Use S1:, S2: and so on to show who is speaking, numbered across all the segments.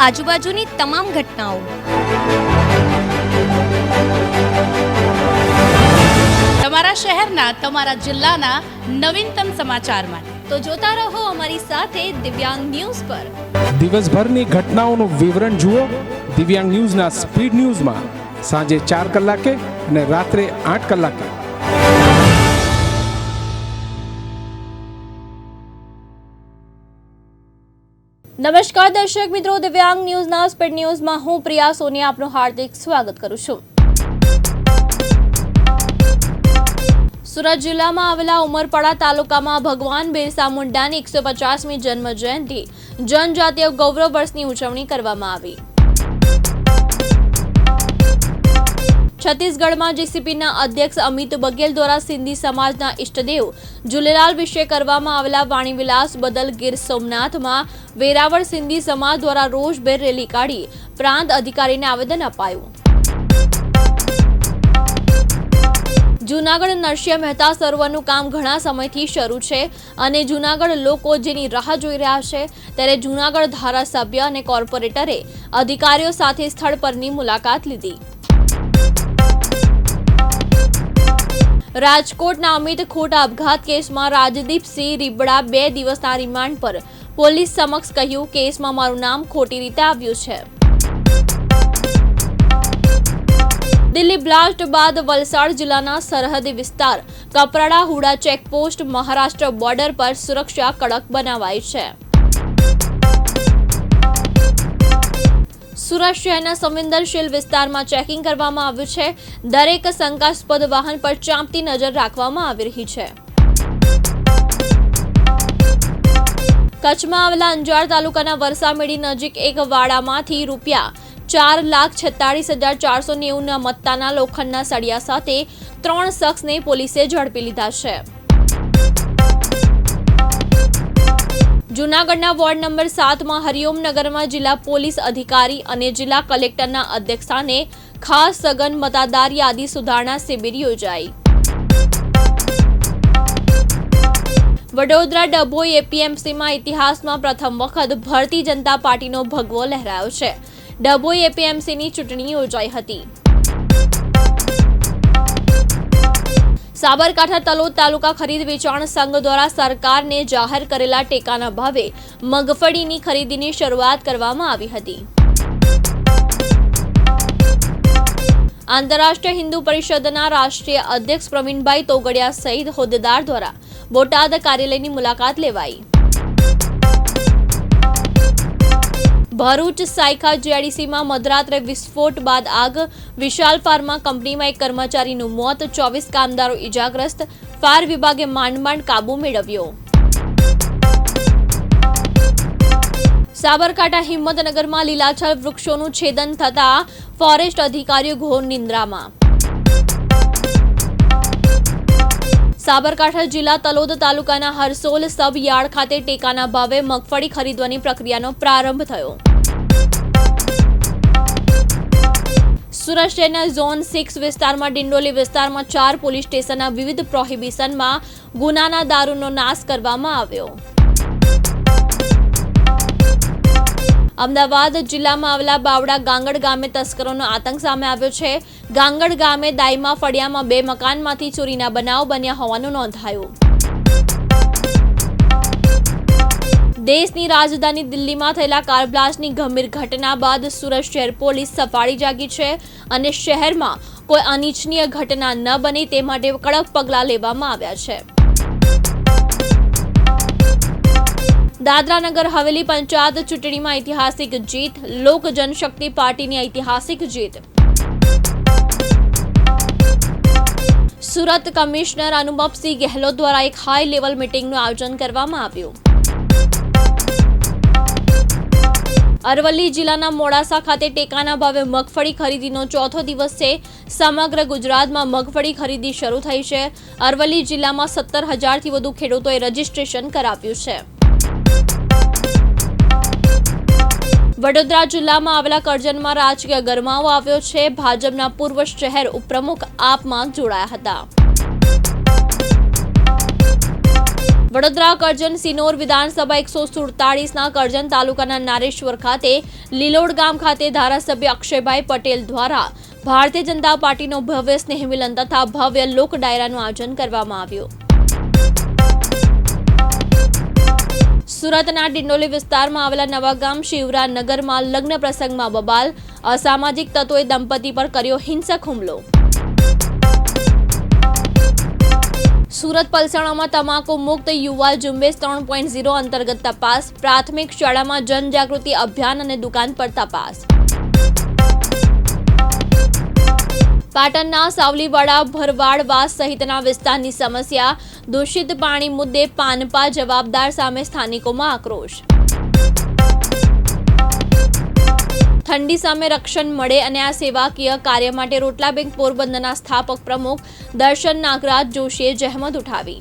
S1: આજુબાજુની તમામ ઘટનાઓ,
S2: તમારા શહેરના, તમારા જિલ્લાના નવીનતમ સમાચાર માટે
S1: તો જોતા રહો અમારી સાથે દિવ્યાંગ ન્યૂઝ પર।
S3: દિવસભરની ઘટનાઓનું વિવરણ જુઓ દિવ્યાંગ ન્યૂઝના સ્પીડ ન્યૂઝમાં સાંજે 4 કલાકે અને રાત્રે 8 કલાકે।
S4: નમસ્કાર દર્શક મિત્રો, દિવ્યાંગ ન્યૂઝના સ્પીડ ન્યૂઝમાં હું પ્રિયા સોનિયા આપનું હાર્દિક સ્વાગત કરું છું। સુરત જિલ્લામાં આવેલા ઉમરપાડા તાલુકામાં ભગવાન બિરસા મુંડાની 150મી જન્મ જયંતિ જનજાતીય ગૌરવ વર્ષની ઉજવણી કરવામાં આવી। છત્તીસગઢમાં જીસીપીના અધ્યક્ષ અમિત બઘેલ દ્વારા સિંધી સમાજના ઇષ્ટદેવ ઝૂલેલાલ વિશે કરવામાં આવેલા વાણીવિલાસ બદલ ગીર સોમનાથમાં વેરાવળ સિંધી સમાજ દ્વારા રોષભેર રેલી કાઢી પ્રાંત અધિકારીને આવેદન અપાયું। જૂનાગઢ નરસિંહ મહેતા સરોવરનું કામ ઘણા સમયથી શરૂ છે અને જૂનાગઢ લોકો જેની રાહ જોઈ રહ્યા છે, ત્યારે જૂનાગઢ ધારાસભ્ય અને કોર્પોરેટરે અધિકારીઓ સાથે સ્થળ પરની મુલાકાત લીધી। રાજકોટના અમિત ખોટા અપઘાત કેસમાં રાજદીપસિંહ રીબડા 2 દિવસના રિમાન્ડ પર પોલીસ સમક્ષ કહ્યું, કેસમાં મારું નામ ખોટી રીતે આવ્યું છે। દિલ્હી બ્લાસ્ટ બાદ વલસાડ જિલ્લાના સરહદી વિસ્તાર કપરાડા હુડા ચેકપોસ્ટ મહારાષ્ટ્ર બોર્ડર પર સુરક્ષા કડક બનાવાઈ છે। સુરત શહેરના સંવેદનશીલ વિસ્તારમાં ચેકિંગ કરવામાં આવ્યું છે। દરેક શંકાસ્પદ વાહન પર ચાંપતી નજર રાખવામાં આવી રહી છે। કચ્છમાં આવેલા અંજાર તાલુકાના વરસામેડી નજીક એક વાડામાંથી ₹4,46,490ના મત્તાના લોખંડના સળિયા સાથે 3 શખ્સને પોલીસે ઝડપી લીધા છે। જૂનાગઢના વોર્ડ નંબર 7માં હરિઓમનગરમાં જિલ્લા પોલીસ અધિકારી અને જિલ્લા કલેક્ટરના અધ્યક્ષસ્થાને ખાસ સઘન મતદાર યાદી સુધારણા શિબિર યોજાઈ। વડોદરા ડભોઈ એપીએમસીમાં ઇતિહાસમાં પ્રથમ વખત ભારતીય જનતા પાર્ટીનો ભગવો લહેરાયો છે। ડભોઈ એપીએમસીની ચૂંટણી યોજાઈ હતી। સાબરકાંઠા તલોદ તાલુકા ખરીદ વેચાણ સંઘ દ્વારા સરકારને જાહેર કરેલા ટેકાના ભાવે મગફળીની ખરીદીની શરૂઆત કરવામાં આવી હતી। આંતરરાષ્ટ્રીય હિન્દુ પરિષદના રાષ્ટ્રીય અધ્યક્ષ પ્રવીણભાઈ તોગડિયા સહિત હોદ્દેદાર દ્વારા બોટાદ કાર્યાલયની મુલાકાત લેવાઈ। ભરૂચ સાયખા જીઆઈડીસીમાં મધરાત્રે વિસ્ફોટ બાદ આગ, વિશાલ ફાર્મા કંપનીમાં એક કર્મચારીનું મોત, 24 કામદારો ઇજાગ્રસ્ત, ફાયર વિભાગે માંડ કાબુ મેળવ્યો। સાબરકાંઠા હિંમતનગરમાં લીલાછમ વૃક્ષોનું છેદન થતા ફોરેસ્ટ અધિકારીઓ ઘોર નિંદ્રામાં। સાબરકાંઠા જિલ્લા તલોદ તાલુકાના હરસોલ સબ યાર્ડ ખાતે ટેકાના ભાવે મગફળી ખરીદવાની પ્રક્રિયાનો પ્રારંભ થયો। સુરત શહેરના ઝોન 6 વિસ્તારમાં ડિંડોલી વિસ્તારમાં 4 પોલીસ સ્ટેશનના વિવિધ પ્રોહિબિશનમાં ગુનાના દારૂનો નાશ કરવામાં આવ્યો। અમદાવાદ જિલ્લામાં આવેલા બાવડા ગાંગડ ગામે તસ્કરોનો આતંક સામે આવ્યો છે। ગાંગડ ગામે દાઈમા ફળિયામાં 2 મકાનમાંથી ચોરીના બનાવ બન્યા હોવાનું નોંધાયું। દેશની રાજધાની દિલ્હીમાં થયેલા કાર બ્લાસ્ટની ગંભીર ઘટના બાદ સુરત શહેર પોલીસ સફાળી જાગી છે અને શહેરમાં કોઈ અનિચ્છનીય ઘટના ન બને તે માટે કડક પગલાં લેવામાં આવ્યા છે। દાદરા નગર હવેલી પંચાયત ચૂંટણીમાં ઐતિહાસિક જીત, લોક જનશક્તિ પાર્ટીની ઐતિહાસિક જીત। સુરત કમિશનર અનુપમસિંહ ગહેલોત દ્વારા એક હાઈ લેવલ મીટિંગનું આયોજન કરવામાં આવ્યું। અરવલ્લી જિલ્લાના મોડાસા ખાતે ટેકાના ભાવે મગફળી ખરીદીનો ચોથો દિવસ છે। સમગ્ર ગુજરાતમાં મગફળી ખરીદી શરૂ થઈ છે। અરવલ્લી જિલ્લામાં 17,000થી વધુ ખેડૂતોએ રજીસ્ટ્રેશન કરાવ્યું છે। વડોદરા જિલ્લામાં આવેલા કરજણમાં રાજકીય ગરમાવો આવ્યો છે। ભાજપના પૂર્વ શહેર ઉપપ્રમુખ આપમાં જોડાયા હતા। વડોદરા કરજણ સિનોર વિધાનસભા 147ના કરજણ તાલુકાના નારેશ્વર ખાતે લીલોડ ગામ ખાતે ધારાસભ્ય અક્ષયભાઈ પટેલ દ્વારા ભારતીય જનતા પાર્ટીનો ભવ્ય સ્નેહ મિલન તથા ભવ્ય લોક ડાયરાનું આયોજન કરવામાં આવ્યું. સુરતના ડિંડોલી વિસ્તારમાં આવેલા નવાગામ શિવરા નગરમાં લગ્ન પ્રસંગમાં બબાલ, અસામાજિક તત્વોએ દંપતી પર કર્યો હિંસક હુમલો. સુરત પલસાણામાં તમાકુ મુક્ત યુવા ઝુંબેશ 3.0 અંતર્ગત તપાસ, પ્રાથમિક શાળામાં જનજાગૃતિ અભિયાન અને દુકાન પર તપાસ. પાટણના સાવલીવાડા ભરવાડવાસ સહિતના વિસ્તારની સમસ્યા, દૂષિત પાણી મુદ્દે પાનપા જવાબદાર સામે સ્થાનિકોમાં આક્રોશ. ઠંડી સામે રક્ષણ મળે અને આ સેવાકીય કાર્ય માટે રોટલા બેંક પોરબંદરના સ્થાપક પ્રમુખ દર્શન નાગરાજ જોશીએ જહેમત ઉઠાવી.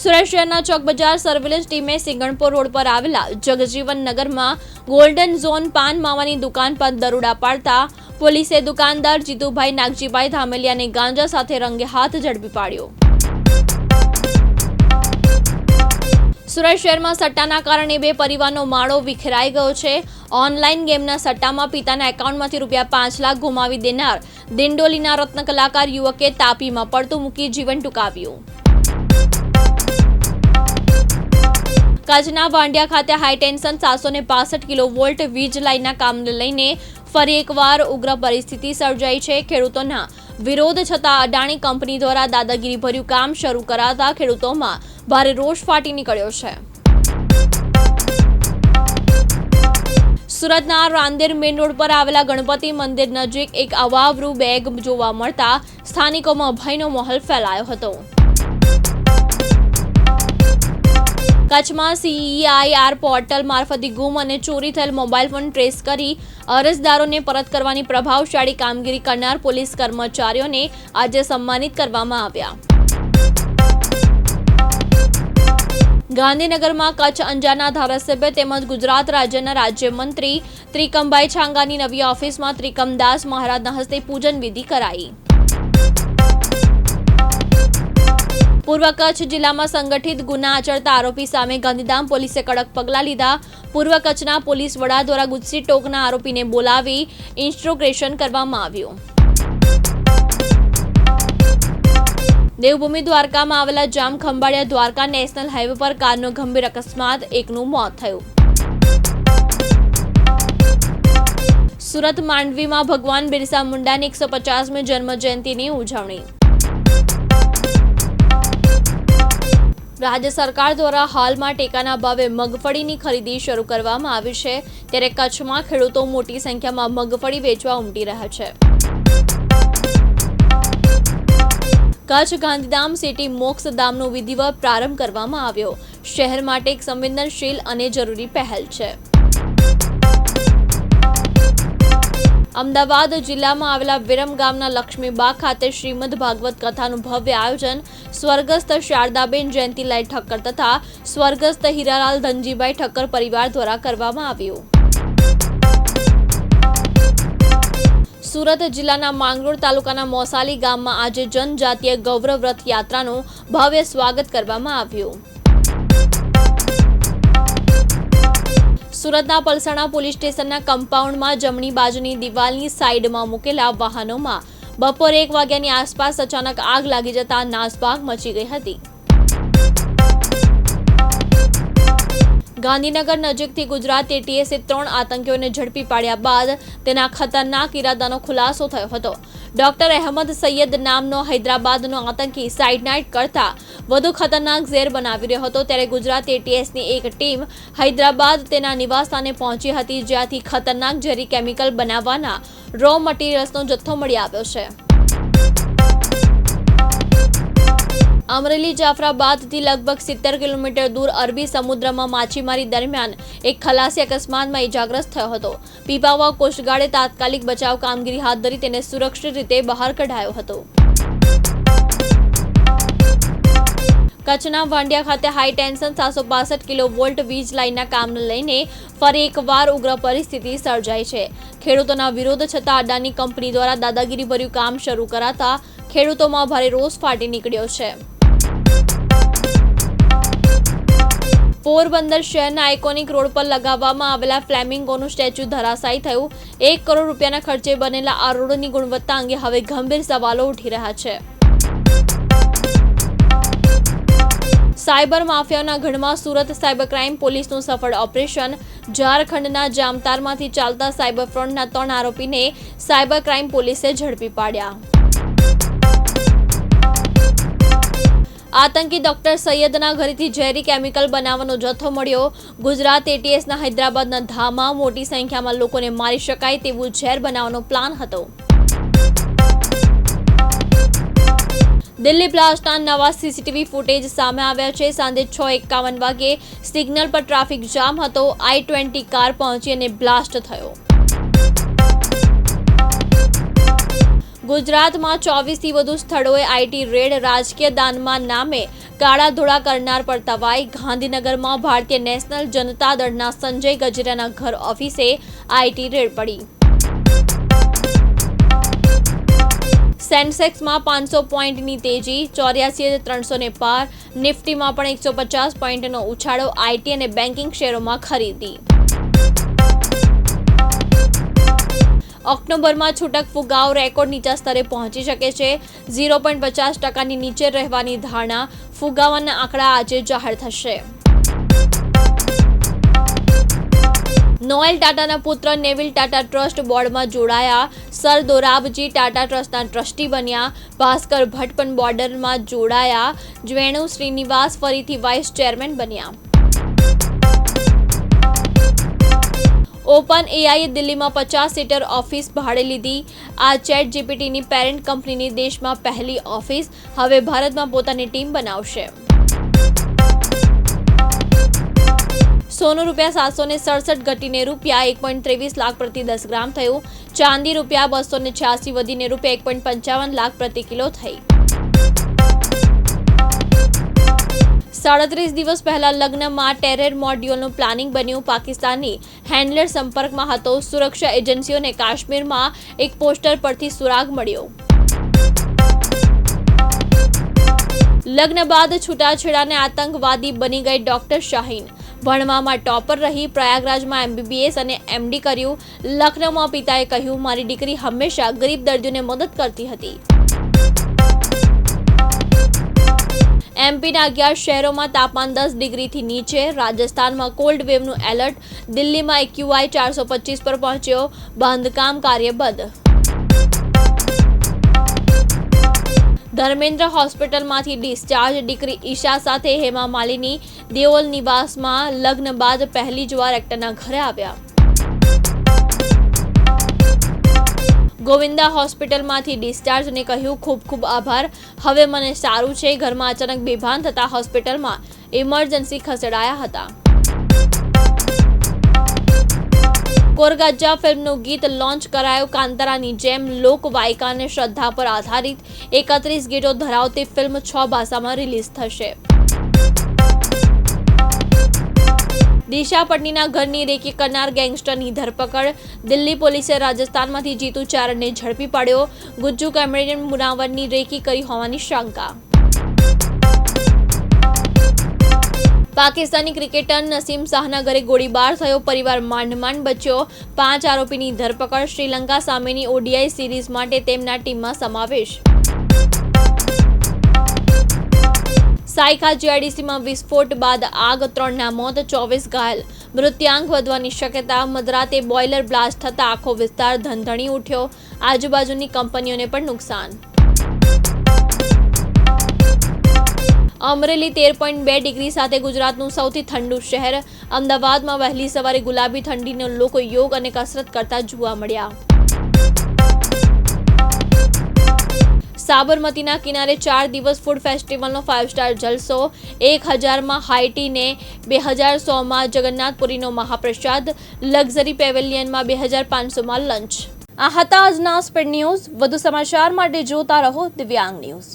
S4: સુરત શહેરના ચોક બજાર સર્વેલન્સ ટીમે સિંગણપોર રોડ પર આવેલા જગજીવન નગરમાં ગોલ્ડન ઝોન પાન માવાની દુકાન પર દરોડા પાડતા પોલીસે દુકાનદાર જીતુભાઈ નાગજીભાઈ ધામેલિયાને ગાંજા સાથે રંગે હાથ ઝડપી પાડ્યો. સુરત શહેરમાં સટ્ટાના કારણે 2 પરિવારનો માળો વિખેરાઈ ગયો છે. ઓનલાઈન ગેમના સટ્ટામાં પિતાના એકાઉન્ટમાંથી રૂપિયા 5 લાખ ગુમાવી દેનાર દિંડોલીના રત્ન કલાકાર યુવકે તાપીમાં પડતું મૂકી જીવન ટૂંકાવ્યું. કચ્છના વાંડિયા ખાતે હાઈ ટેન્શન 765 કિલોવોલ્ટ વીજ લાઇનના કામને લઈને ફરી એકવાર ઉગ્ર પરિસ્થિતિ સર્જાઈ છે. ખેડૂતોના વિરોધ છતાં અડાણી કંપની દ્વારા દાદાગીરીભર્યું કામ શરૂ કરાતા ખેડૂતોમાં ભારે રોષ ફાટી નીકળ્યો છે. સુરતના રાંદેર મેઇન રોડ પર આવેલા ગણપતિ મંદિર નજીક એક અવાવરૂ બેગ જોવા મળતા સ્થાનિકોમાં ભયનો માહોલ ફેલાયો હતો. કચ્છમાં CEIR પોર્ટલ મારફતે ગુમ અને ચોરી થયેલ મોબાઈલ ફોન ટ્રેસ કરી અરજદારોને પરત કરવાની પ્રભાવશાળી કામગીરી કરનાર પોલીસ કર્મચારીઓને આજે સન્માનિત કરવામાં આવ્યા. ગાંધીનગરમાં કચ્છ અંજારના ધારાસભ્ય તેમજ ગુજરાત રાજ્યના રાજ્યમંત્રી ત્રિકમભાઈ છાંગાની નવી ઓફિસમાં ત્રિકમદાસ મહારાજના હસ્તે પૂજન વિધિ કરાઈ. પૂર્વ કચ્છ જિલ્લામાં સંગઠિત ગુના આચરતા આરોપી સામે ગાંધીધામ પોલીસે કડક પગલાં લીધા. પૂર્વ કચ્છના પોલીસ વડા દ્વારા ગુજસી ટોકના આરોપીને બોલાવી ઇન્સ્ટ્રોગેશન કરવામાં આવ્યું. દેવભૂમિ દ્વારકામાં આવેલા જામ ખંભાળિયા દ્વારકા નેશનલ હાઈવે પર કારનો ગંભીર અકસ્માત, એકનું મોત થયું. સુરત માંડવીમાં ભગવાન બિરસા મુંડાની 150મી જન્મ જયંતિની ઉજવણી. રાજ્ય સરકાર દ્વારા હાલમાં ટેકાના ભાવે મગફળીની ખરીદી શરૂ કરવામાં આવી છે, ત્યારે કચ્છમાં ખેડૂતો મોટી સંખ્યામાં મગફળી વેચવા ઉમટી રહ્યા છે. કચ્છ ગાંધીધામ સિટી મોક્ષધામનો વિધિવત પ્રારંભ કરવામાં આવ્યો. શહેર માટે એક સંવેદનશીલ અને જરૂરી પહેલ છે. અમદાવાદ જિલ્લામાં આવેલા વિરમ ગામના લક્ષ્મીબાગ ખાતે શ્રીમદ ભાગવત કથાનું ભવ્ય આયોજન સ્વર્ગસ્થ શારદાબેન જયંતિલાલ ઠક્કર તથા સ્વર્ગસ્થ હીરાલાલ ધનજીભાઈ ઠક્કર પરિવાર દ્વારા કરવામાં આવ્યું. સુરત જિલ્લાના માંગરોળ તાલુકાના મોસાલી ગામમાં આજે જનજાતીય ગૌરવ રથ યાત્રાનું ભવ્ય સ્વાગત કરવામાં આવ્યું. સુરતના પલસાણા પોલીસ સ્ટેશનના કમ્પાઉન્ડમાં જમણી બાજુની દિવાલની સાઈડમાં મૂકેલા વાહનોમાં બપોરે 1 વાગ્યાની આસપાસ અચાનક આગ લાગી જતા નાસભાગ મચી ગઈ હતી. ગાંધીનગર નજીકથી ગુજરાત એટીએસે 3 આતંકીઓને ઝડપી પાડ્યા બાદ તેના ખતરનાક ઇરાદાનો ખુલાસો થયો હતો. ડોક્ટર અહેમદ સૈયદ નામનો હૈદરાબાદનો આતંકી સાઇડ નાઇટ કરતા વધુ ખતરનાક ઝેર બનાવી રહ્યો હતો, ત્યારે ગુજરાત એટીએસની એક ટીમ હૈદરાબાદ તેના નિવાસસ્થાને પહોંચી હતી, જ્યાંથી ખતરનાક ઝેરી કેમિકલ બનાવવાના રો મટીરિયલ્સનો જથ્થો મળી આવ્યો છે. અમરેલી જાફરાબાદથી લગભગ 70 કિલોમીટર દૂર અરબી સમુદ્રમાં માછીમારી દરમિયાન એક ખલાસી અકસ્માતમાં ઇજાગ્રસ્ત થયો હતો. પીપાવાવ કોસ્ટગાર્ડે તાત્કાલિક બચાવ કામગીરી હાથ ધરી તેને સુરક્ષિત રીતે બહાર કઢાયો હતો. કચ્છના વાંડિયા ખાતે હાઈ ટેન્શન 765 કિલોવોલ્ટ વીજ લાઇનના કામને લઈને ફરી એકવાર ઉગ્ર પરિસ્થિતિ સર્જાઈ છે. ખેડૂતોના વિરોધ છતાં અડાની કંપની દ્વારા દાદાગીરીભર્યું કામ શરૂ કરાતા ખેડૂતોમાં ભારે રોષ ફાટી નીકળ્યો છે. પોરબંદર શહેરના આઇકોનિક રોડ પર લગાવવામાં આવેલા ફ્લેમિંગોનું સ્ટેચ્યુ ધરાશાયી થયું. 1 કરોડ રૂપિયાના ખર્ચે બનેલા આ રોડની ગુણવત્તા અંગે હવે ગંભીર સવાલો ઉઠી રહ્યા છે. સાયબર માફિયાના ગઢમાં સુરત સાયબર ક્રાઇમ પોલીસનું સફળ ઓપરેશન. ઝારખંડના જામતારમાંથી ચાલતા સાયબર ફ્રોડના 3 આરોપીને સાયબર ક્રાઇમ પોલીસે ઝડપી પાડ્યા. આતંકી ડોક્ટર સૈયદના ઘરેથી ઝેરી કેમિકલ બનાવવાનો જથ્થો મળ્યો. ગુજરાત એટીએસના હૈદરાબાદના ધામમાં મોટી સંખ્યામાં લોકોને મારી શકાય તેવું ઝેર બનાવવાનો પ્લાન હતો. દિલ્હી બ્લાસ્ટના નવા સીસીટીવી ફૂટેજ સામે આવ્યા છે. સાંજે 6:51 વાગ્યે સિગ્નલ પર ટ્રાફિક જામ હતો. I-20 કાર પહોંચી અને બ્લાસ્ટ થયો. ગુજરાતમાં 24થી વધુ સ્થળોએ આઈટી રેડ. રાજકીય દાનમાં નામે કાળા ધોળા કરનાર પર તવાઈ. ગાંધીનગરમાં ભારતીય નેશનલ જનતા દળના સંજય ગજેરાના ઘર ઓફિસે આઈટી રેડ પડી. સેન્સેક્સમાં 500 પોઈન્ટની તેજી, 84,300 પાર. નિફ્ટીમાં પણ 150 પોઈન્ટનો ઉછાળો. આઈટી અને બેન્કિંગ શેરોમાં ખરીદી. ઓક્ટોબરમાં છૂટક ફુગાવો રેકોર્ડ નીચા સ્તરે પહોંચી શકે છે. 0.50% નીચે રહેવાની ધારણા. ફુગાવાના આંકડા આજે જાહેર થશે. નોએલ ટાટાના પુત્ર નેવિલ ટાટા ટ્રસ્ટ બોર્ડમાં જોડાયા. સર દોરાબજી ટાટા ટ્રસ્ટના ટ્રસ્ટી બન્યા. ભાસ્કર ભટ્ટ પણ બોર્ડમાં જોડાયા. વેણુ શ્રીનિવાસ ફરીથી વાઇસ ચેરમેન બન્યા. ઓપન એઆઈએ દિલ્હીમાં 50 સીટર ઓફિસ ભાડે લીધી. આ ચેટ જીપીટીની પેરેન્ટ કંપનીની દેશમાં પહેલી ઓફિસ. હવે ભારતમાં પોતાની ટીમ બનાવશે. સોનું ₹767 ઘટીને ₹1.23 લાખ પ્રતિ 10 ગ્રામ થયું. ચાંદી ₹286 વધીને ₹1.55 લાખ પ્રતિ કિલો થઈ. 37 દિવસ પહેલા લગ્નમાં ટેરર મોડ્યુલનું પ્લાનિંગ બન્યું. પાકિસ્તાની હેન્ડલર સંપર્કમાં હતો. સુરક્ષા એજન્સીઓને કાશ્મીરમાં એક પોસ્ટર પરથી સુરાગ મળ્યો. લગ્ન બાદ છૂટાછેડાને આતંકવાદી બની ગઈ ડોક્ટર શાહીન. ભણવામાં ટોપર રહી. પ્રયાગરાજમાં MBBS અને MD કર્યું. લખનૌમાં પિતાએ કહ્યું, મારી દીકરી હંમેશા ગરીબ દર્દીઓને મદદ કરતી હતી. એમપીના 11 શહેરોમાં તાપમાન 10 ડિગ્રીથી નીચે. રાજસ્થાનમાં કોલ્ડ વેવનું એલર્ટ. દિલ્હીમાં AQI 425 પર પહોંચ્યો. બાંધકામ કાર્ય બંધ. ધર્મેન્દ્ર હોસ્પિટલમાંથી ડિસ્ચાર્જ. દીકરી ઈશા સાથે હેમા માલિની દેઓલ નિવાસમાં લગ્ન બાદ પહેલી જ વાર એક્ટરના ઘરે આવ્યા. ગોવિંદા હોસ્પિટલમાંથી ડિસ્ચાર્જ અને કહ્યું, ખૂબ ખૂબ આભાર, હવે મને સારું છે. ઘરમાં અચાનક બેભાન થતા હોસ્પિટલમાં ઇમરજન્સી ખસેડાયા હતા. કોરગજ્જા ફિલ્મનું ગીત લોન્ચ કરાયું. કાંતારાની જેમ લોકવાયકાને શ્રદ્ધા પર આધારિત 31 ગીતો ધરાવતી ફિલ્મ 6 ભાષામાં રિલીઝ થશે. દિશા પટનીના ઘરની રેકી કરનાર ગેંગસ્ટરની ધરપકડ. દિલ્હી પોલીસે રાજસ્થાનમાંથી જીતુ ચારણને ઝડપી પાડ્યો. ગુજ્જુ કેમેડિયન મુનાવરની રેકી કરી હોવાની શંકા. પાકિસ્તાની ક્રિકેટર નસીમ શાહના ઘરે ગોળીબાર થયો. પરિવાર માંડ બચ્યો. 5 આરોપીની ધરપકડ. શ્રીલંકા સામેની ODI સિરીઝ માટે તેમના ટીમમાં સમાવેશ. સાયખા GIDCમાં વિસ્ફોટ બાદ આગ. 3ના મોત, 24 ઘાયલ. મૃત્યાંક વધવાની શક્યતા. મધરાતે બોઇલર બ્લાસ્ટ થતા આખો વિસ્તાર ધમધમી ઉઠ્યો. આજુબાજુની કંપનીઓને પણ નુકસાન. અમરેલી 13.2 ડિગ્રી સાથે ગુજરાતનું સૌથી ઠંડુ શહેર. અમદાવાદમાં વહેલી સવારે ગુલાબી ઠંડીનો લોકો યોગ અને કસરત કરતા જોવા મળ્યા. સાબરમતીના કિનારે 4 દિવસ ફૂડ ફેસ્ટિવલનો 5 સ્ટાર જલસો. 1000માં હાઈટીને 2016માં જગન્નાથપુરીનો મહાપ્રસાદ. લક્ઝરી પેવેલિયનમાં 2500માં લંચ. આ હતા આજના સ્પીડ ન્યૂઝ. વધુ સમાચાર માટે જોતા રહો દિવ્યાંગ ન્યૂઝ.